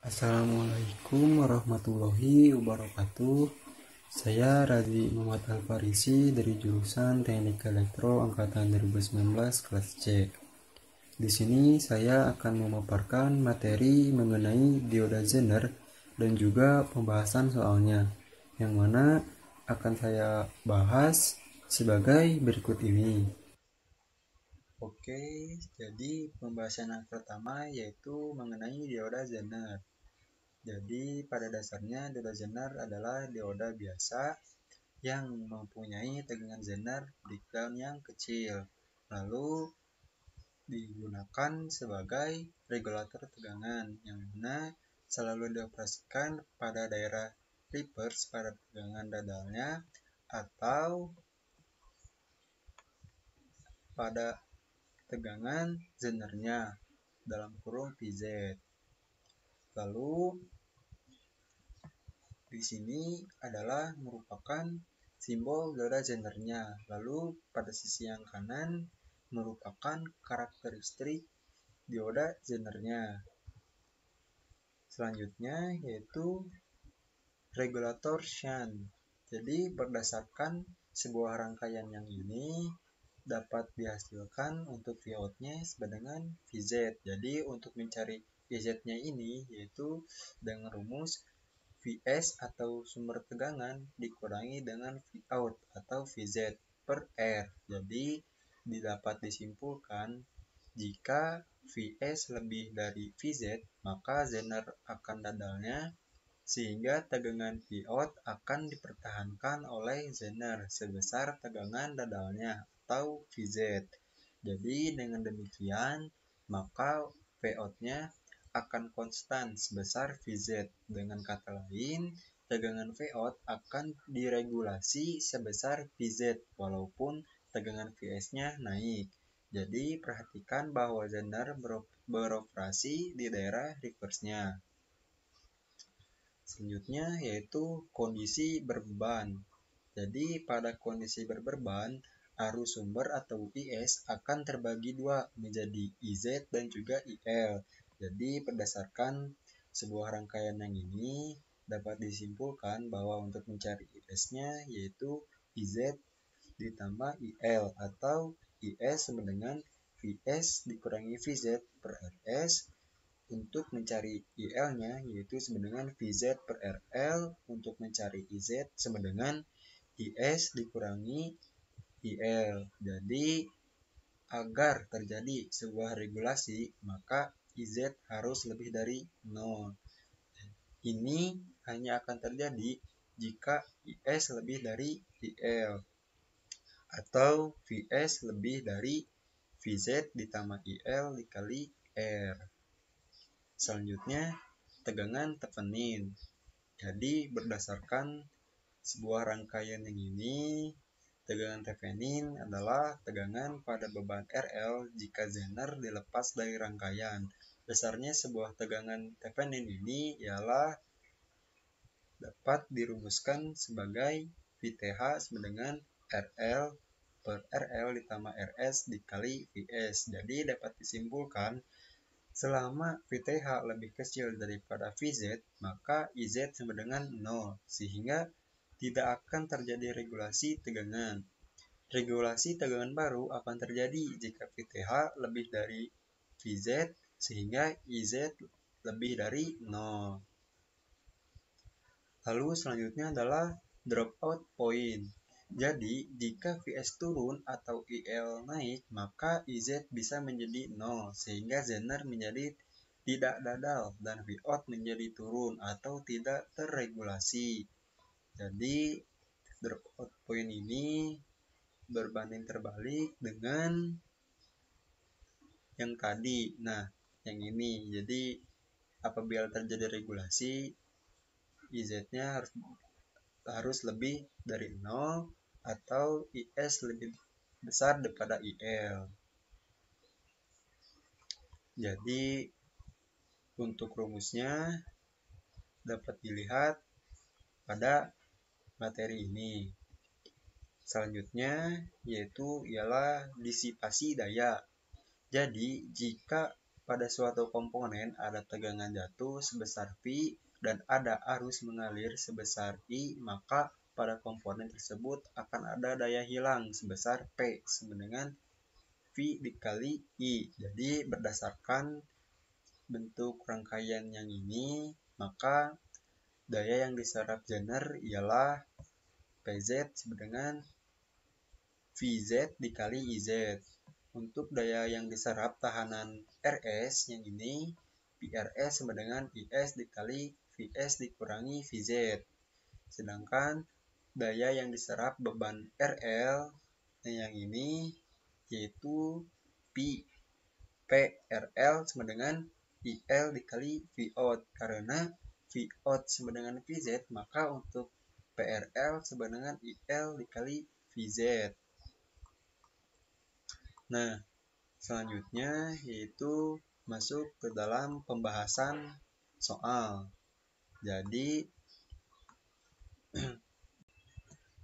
Assalamualaikum warahmatullahi wabarakatuh. Saya Radzi Muhammad Al-Farisi dari jurusan Teknik Elektro angkatan 2019 kelas C. Di sini saya akan memaparkan materi mengenai dioda Zener dan juga pembahasan soalnya, yang mana akan saya bahas sebagai berikut ini. Oke, jadi pembahasan yang pertama yaitu mengenai dioda Zener. Jadi pada dasarnya dioda Zener adalah dioda biasa yang mempunyai tegangan Zener breakdown yang kecil, lalu digunakan sebagai regulator tegangan yang mana selalu dioperasikan pada daerah reverse pada tegangan dadalnya atau pada tegangan Zenernya dalam kurung Vz. Lalu di sini adalah merupakan simbol dioda Zenernya. Lalu pada sisi yang kanan merupakan karakteristik dioda Zenernya. Selanjutnya yaitu regulator shunt. Jadi berdasarkan sebuah rangkaian yang ini dapat dihasilkan untuk Vout-nya sama dengan Vz. Jadi untuk mencari Vz-nya ini yaitu dengan rumus Vs atau sumber tegangan dikurangi dengan Vout atau Vz per R. Jadi dapat disimpulkan jika Vs lebih dari Vz maka Zener akan dadalnya sehingga tegangan Vout akan dipertahankan oleh Zener sebesar tegangan dadalnya atau Vz. Jadi dengan demikian maka Vout-nya akan konstan sebesar Vz. Dengan kata lain, tegangan Vout akan diregulasi sebesar Vz walaupun tegangan Vs-nya naik. Jadi perhatikan bahwa Zener beroperasi di daerah reverse-nya. Selanjutnya yaitu kondisi berbeban. Jadi pada kondisi berbeban, arus sumber atau IS akan terbagi dua menjadi IZ dan juga IL. Jadi berdasarkan sebuah rangkaian yang ini dapat disimpulkan bahwa untuk mencari IS-nya yaitu IZ ditambah IL atau IS sama dengan Vs dikurangi Vz per Rs. Untuk mencari IL-nya yaitu sama dengan Vz per RL. Untuk mencari IZ sama dengan IS dikurangi IL. Jadi agar terjadi sebuah regulasi maka IZ harus lebih dari 0. Ini hanya akan terjadi jika IS lebih dari IL atau Vs lebih dari Vz ditambah IL dikali R. Selanjutnya tegangan tevenin. Jadi berdasarkan sebuah rangkaian yang ini, tegangan tevenin adalah tegangan pada beban RL jika Zener dilepas dari rangkaian. Besarnya sebuah tegangan tevenin ini ialah dapat dirumuskan sebagai Vth sama dengan RL per RL ditambah RS dikali Vs. Jadi dapat disimpulkan selama Vth lebih kecil daripada Vz, maka Iz sama dengan 0, sehingga tidak akan terjadi regulasi tegangan. Regulasi tegangan baru akan terjadi jika Vth lebih dari Vz, sehingga Iz lebih dari 0. Lalu selanjutnya adalah dropout point. Jadi, jika Vs turun atau IL naik, maka Iz bisa menjadi 0, sehingga Zener menjadi tidak dadal dan Vout menjadi turun atau tidak terregulasi. Jadi, dropout point ini berbanding terbalik dengan yang tadi. Nah, yang ini. Jadi, apabila terjadi regulasi, IZ-nya harus lebih dari 0 atau IS lebih besar daripada IL. Jadi untuk rumusnya dapat dilihat pada materi ini. Selanjutnya yaitu ialah disipasi daya. Jadi jika pada suatu komponen ada tegangan jatuh sebesar V dan ada arus mengalir sebesar I, maka pada komponen tersebut akan ada daya hilang sebesar P sama dengan V dikali I. Jadi berdasarkan bentuk rangkaian yang ini, maka daya yang diserap Zener ialah PZ sama dengan VZ dikali IZ. Untuk daya yang diserap tahanan RS yang ini, PRS sama dengan IS dikali VS dikurangi VZ. Sedangkan daya yang diserap beban RL yang ini yaitu PRL sama dengan IL dikali Vout. Karena Vout sama dengan VZ, maka untuk PRL sama dengan IL dikali VZ. Nah, selanjutnya yaitu masuk ke dalam pembahasan soal. Jadi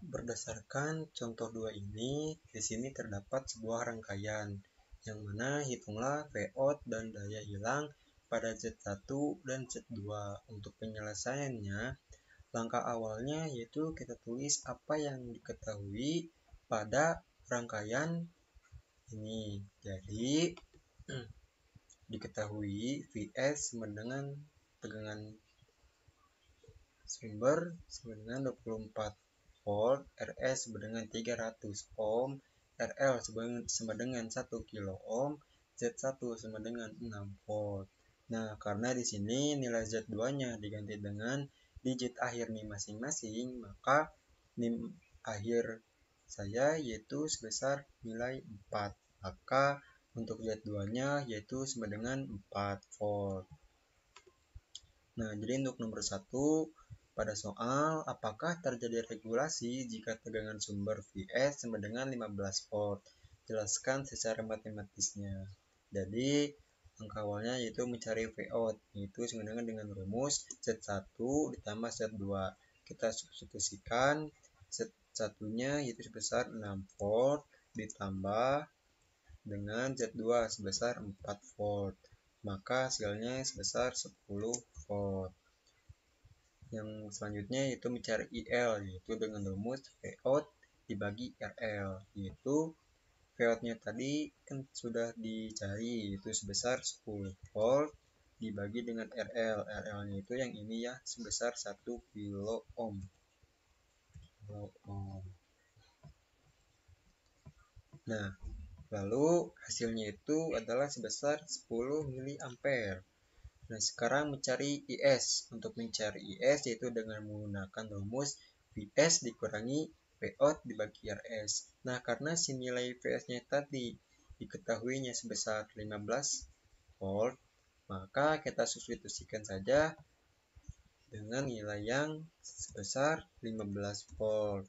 berdasarkan contoh 2 ini, di sini terdapat sebuah rangkaian yang mana hitunglah Vout dan daya hilang pada Z1 dan Z2. Untuk penyelesaiannya, langkah awalnya yaitu kita tulis apa yang diketahui pada rangkaian ini. Jadi diketahui Vs sama dengan tegangan sumber sama dengan 24 volt, Rs sama dengan 300 ohm, Rl sama dengan 1 kilo ohm, Z1 sama dengan 6 volt. Nah, karena di sini nilai Z2-nya diganti dengan digit akhir NIM masing-masing, maka NIM akhir saya yaitu sebesar nilai 4. Maka untuk Z2-nya yaitu sama dengan 4 volt. Nah, jadi untuk nomor 1 pada soal, apakah terjadi regulasi jika tegangan sumber Vs sama dengan 15 volt? Jelaskan secara matematisnya. Jadi, langkah awalnya yaitu mencari Vout, yaitu sama dengan rumus Z1 ditambah Z2. Kita substitusikan Z1-nya yaitu sebesar 6 volt ditambah dengan Z2 sebesar 4 volt. Maka hasilnya sebesar 10 volt. Yang selanjutnya yaitu mencari IL, yaitu dengan rumus Vout dibagi RL, yaitu Vout-nya tadi kan sudah dicari, yaitu sebesar 10 volt dibagi dengan RL. RL-nya itu yang ini ya, sebesar 1 kilo ohm. Nah, lalu hasilnya itu adalah sebesar 10 mA. Nah, sekarang mencari IS. Untuk mencari IS yaitu dengan menggunakan rumus Vs dikurangi Vout dibagi Rs. Nah, karena si nilai Vs-nya tadi diketahuinya sebesar 15 volt, maka kita substitusikan saja dengan nilai yang sebesar 15 volt.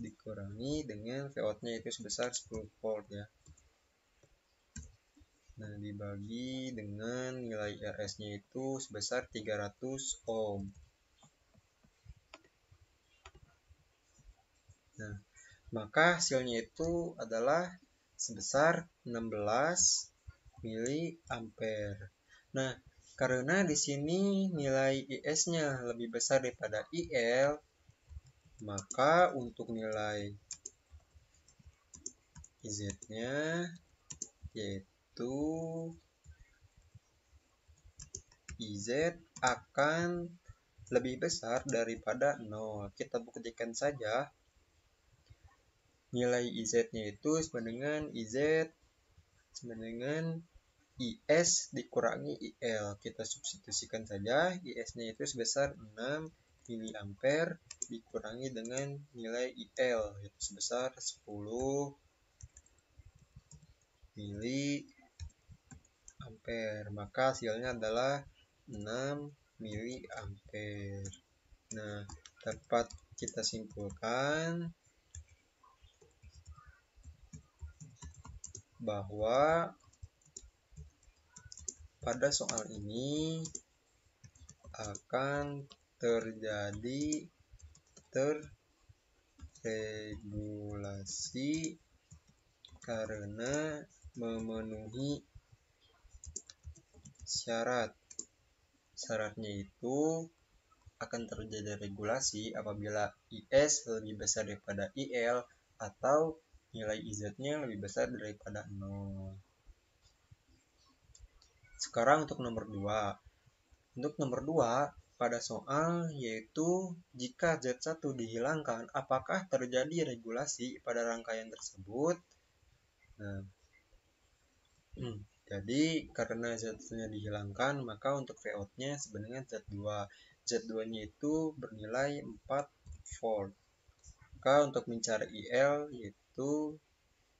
Dikurangi dengan Vout-nya itu sebesar 10 volt ya. Nah, dibagi dengan nilai Rs-nya itu sebesar 300 ohm. Nah, maka hasilnya itu adalah sebesar 16 mA. Nah, karena di sini nilai IS-nya lebih besar daripada IL, maka untuk nilai IZ-nya yaitu IZ akan lebih besar daripada 0. Kita buktikan saja nilai IZ-nya itu sama dengan IZ sama dengan IS dikurangi IL. Kita substitusikan saja IS-nya itu sebesar 6 mA dikurangi dengan nilai IL yaitu sebesar 10 mA. Maka hasilnya adalah 6 mA. Nah, dapat kita simpulkan bahwa pada soal ini akan terjadi terregulasi karena memenuhi syarat. Syaratnya itu akan terjadi regulasi apabila IS lebih besar daripada IL atau nilai IZ-nya lebih besar daripada 0. Sekarang untuk nomor 2. Untuk nomor 2, pada soal yaitu jika Z1 dihilangkan, apakah terjadi regulasi pada rangkaian tersebut? Nah, jadi karena Z1-nya dihilangkan, maka untuk Vout-nya sebenarnya Z2. Z2-nya itu bernilai 4 volt. Maka untuk mencari IL yaitu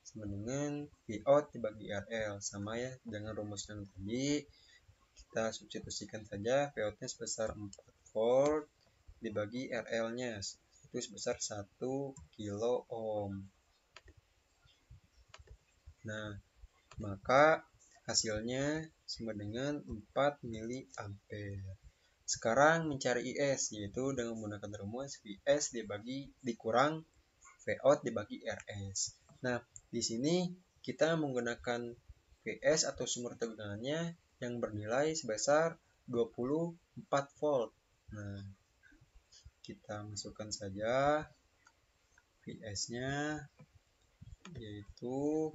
sama dengan Vout dibagi RL. Sama ya dengan rumus yang tadi. Kita substitusikan saja Vout-nya sebesar 4 volt dibagi RL-nya itu sebesar 1 kilo ohm. Nah, maka hasilnya sama dengan 4 mili ampere. Sekarang mencari IS yaitu dengan menggunakan rumus VS dikurang Vout dibagi RS. Nah, di sini kita menggunakan VS atau sumber tegangannya yang bernilai sebesar 24 volt. Nah, kita masukkan saja VS-nya yaitu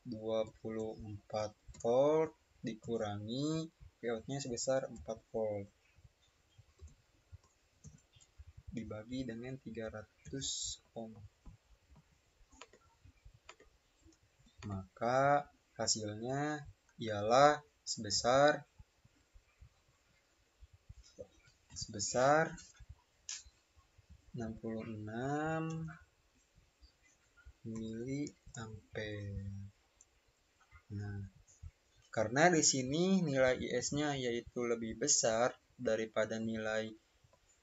24 volt dikurangi Vout-nya sebesar 4 volt dibagi dengan 300 ohm. Maka hasilnya ialah sebesar 66 mili ampere. Nah, karena di sini nilai IS-nya yaitu lebih besar daripada nilai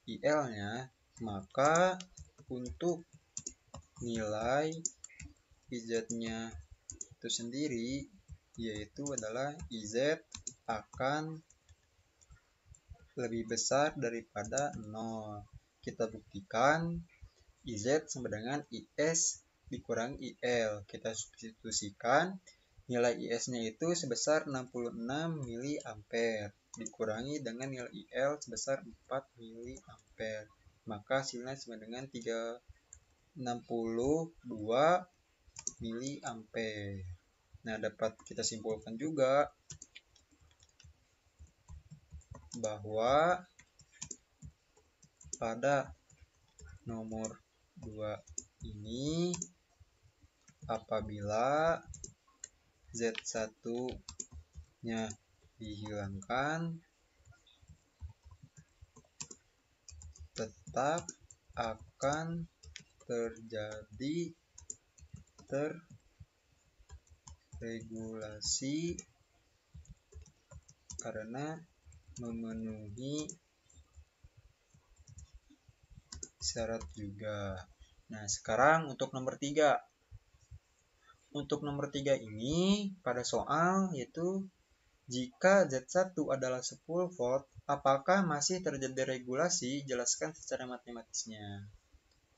IL-nya, maka untuk nilai IZ-nya itu sendiri yaitu adalah IZ akan lebih besar daripada 0. Kita buktikan IZ sama dengan IS dikurangi IL. Kita substitusikan nilai IS-nya itu sebesar 66 mili ampere dikurangi dengan nilai IL sebesar 4 mili ampere. Maka hasilnya sama dengan 62 mili ampere. Nah, dapat kita simpulkan juga bahwa pada nomor 2 ini apabila Z1-nya dihilangkan tetap akan terjadi terregulasi karena memenuhi syarat juga. Nah, sekarang untuk nomor 3. Untuk nomor 3 ini pada soal yaitu jika Z1 adalah 10 volt, apakah masih terjadi regulasi? Jelaskan secara matematisnya.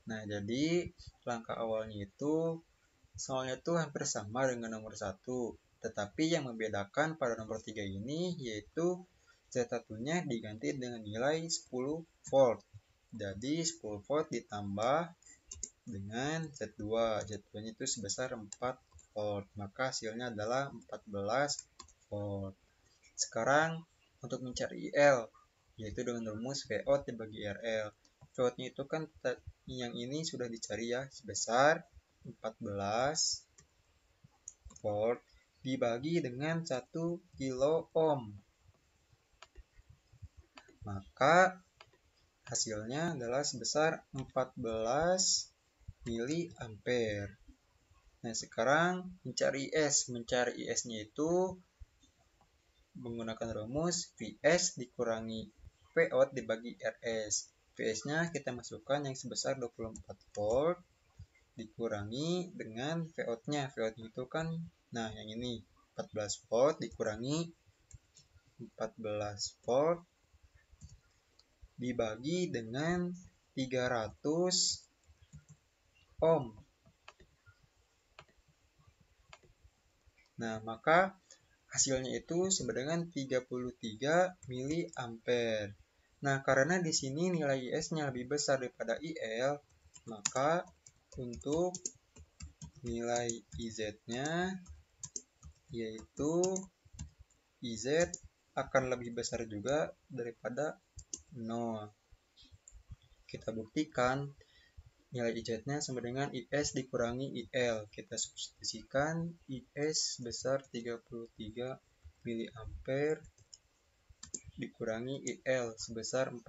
Nah, jadi langkah awalnya itu soalnya itu hampir sama dengan nomor 1. Tetapi yang membedakan pada nomor 3 ini yaitu Z1-nya diganti dengan nilai 10 volt. Jadi 10 volt ditambah dengan Z2. Z2-nya itu sebesar 4 volt. Maka hasilnya adalah 14 volt. Sekarang untuk mencari IL yaitu dengan rumus Vout dibagi RL. Vout-nya itu kan yang ini sudah dicari ya sebesar 14 volt dibagi dengan 1 kilo ohm. Maka hasilnya adalah sebesar 14 mili ampere. Nah, sekarang mencari IS. Mencari IS-nya itu menggunakan rumus VS dikurangi Vout dibagi RS. VS-nya kita masukkan yang sebesar 24 volt dikurangi dengan Vout-nya. Vout-nya itu kan, nah yang ini 14 volt dikurangi 14 volt dibagi dengan 300 ohm. Nah, maka hasilnya itu sama dengan 33 mA. Nah, karena di sini nilai IS-nya lebih besar daripada IL, maka untuk nilai IZ-nya yaitu IZ akan lebih besar juga daripada 0. Kita buktikan nilai IZ-nya sama dengan IS dikurangi IL. Kita substitusikan IS sebesar 33 mA dikurangi IL sebesar 14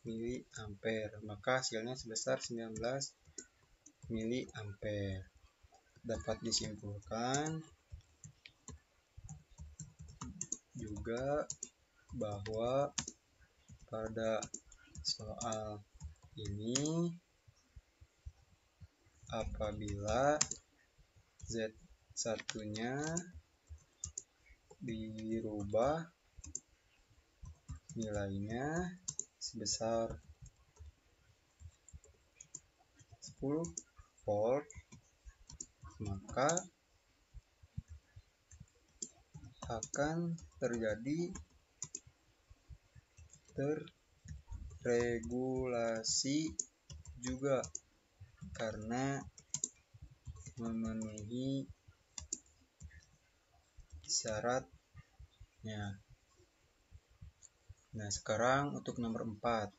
mA. Maka hasilnya sebesar 19 mA. Dapat disimpulkan juga bahwa pada soal ini apabila Z1-nya dirubah nilainya sebesar 10 volt, maka akan terjadi terregulasi juga karena memenuhi syaratnya. Nah, sekarang untuk nomor 4.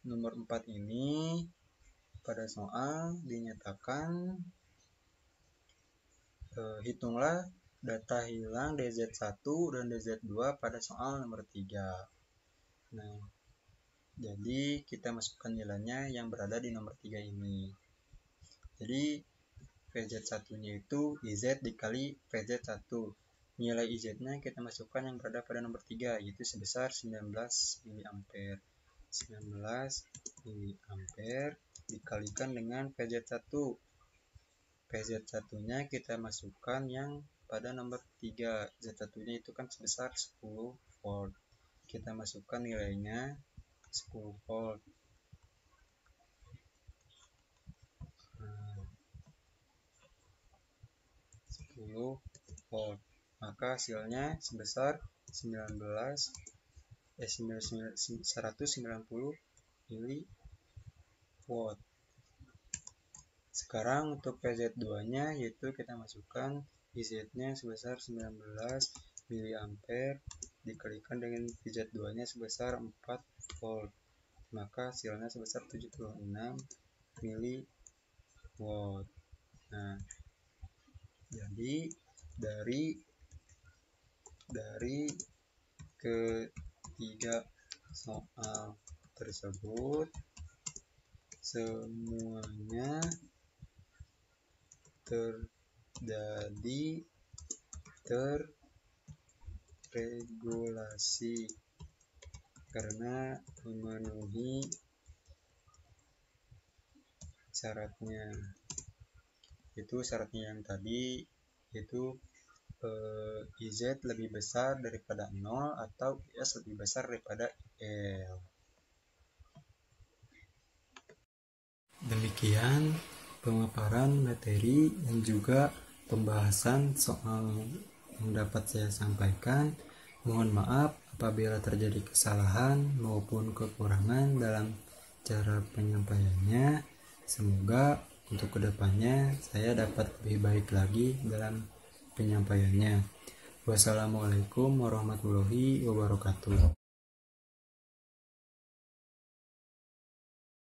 Nomor 4 ini pada soal dinyatakan hitunglah data hilang DZ1 dan DZ2 pada soal nomor 3. Nah, jadi kita masukkan nilainya yang berada di nomor 3 ini. Jadi VZ1-nya itu IZ dikali VZ1. Nilai IZ-nya kita masukkan yang berada pada nomor 3, yaitu sebesar 19 mA. 19 mA dikalikan dengan VZ1. VZ1-nya kita masukkan yang pada nomor 3. Z1-nya itu kan sebesar 10 volt. Kita masukkan nilainya 10 volt. Nah, 10 volt. Maka hasilnya sebesar 190 mW. Sekarang untuk PZ2-nya yaitu kita masukkan IZ-nya sebesar 19 mA dikalikan dengan PZ2-nya sebesar 4 volt. Maka hasilnya sebesar 76 mW. Nah, jadi dari ketiga soal tersebut semuanya terjadi terregulasi karena memenuhi syaratnya. Itu syaratnya yang tadi, yaitu IZ lebih besar daripada 0 atau IS lebih besar daripada IL. Demikian pemaparan materi dan juga pembahasan soal yang dapat saya sampaikan. Mohon maaf apabila terjadi kesalahan maupun kekurangan dalam cara penyampaiannya. Semoga untuk kedepannya saya dapat lebih baik lagi dalam penyampaiannya. Wassalamualaikum warahmatullahi wabarakatuh.